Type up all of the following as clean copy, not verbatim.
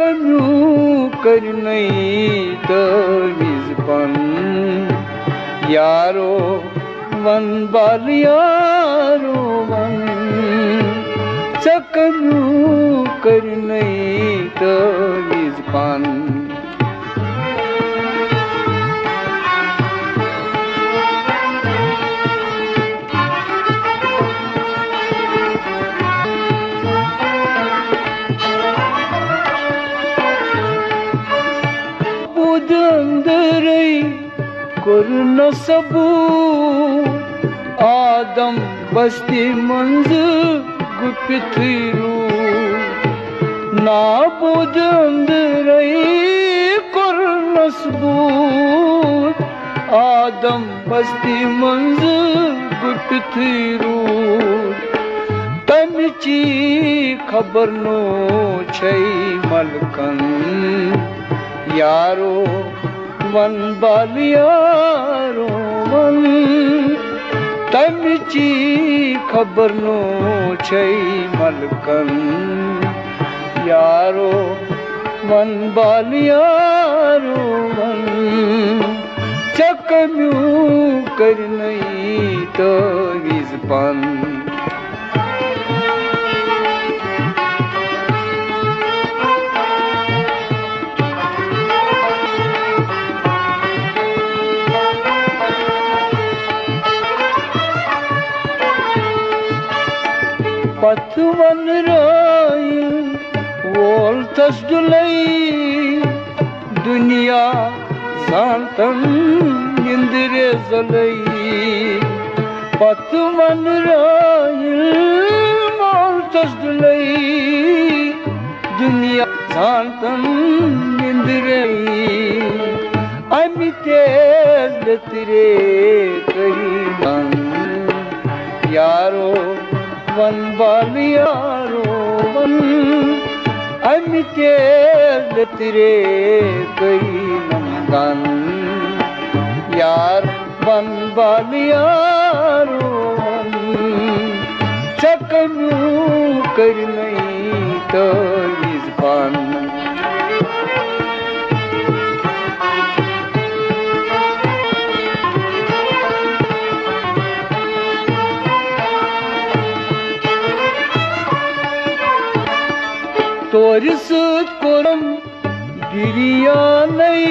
चकम्यू करनै तवीजपन यारो वन बाल यारो वन चकम्यू करनै तवीजपन अंदरै कोर्न सबूत आदम बस्ती मंज गुप्तिरू नाबूद अंदरै कोर्न सबूत आदम बस्ती मंज गुप्तिरू तमची खबर नो छै मलकन यारो वन बाल यारो वन तमची खबर नो छै मलकन यारो वन बाल यारो वन चकम्यू करनै तवीजपन पथवन राय वोल तस्डुलै दुनिया जानतन इंद्रे जलै पथवन राय वोल तस्डुलै दुनिया जानतन इंद्रे अमिते लतरे करीमन यारो वन बाल यारो वन अमिते लतरे कई नमगन यार वन बाल यारो वन चकम्यू करनै तवीजपन तोर सत कोरम बिरियानै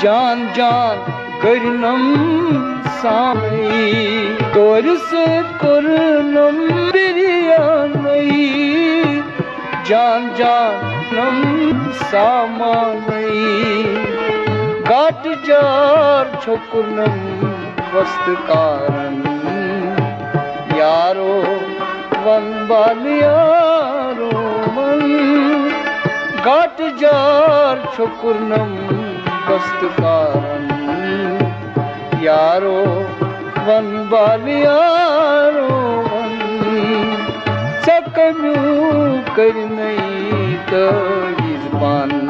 जान जान करनम सामै तोर सत कोरनम बिरियानै जान जानम सामानै गाट जार छोकुरनम वस्तकारन यारो वन बाल यारो गाट जार छोकुरनम वस्तकारन यारो वन बाल यारो वन चकम्यू करनै तवीजपन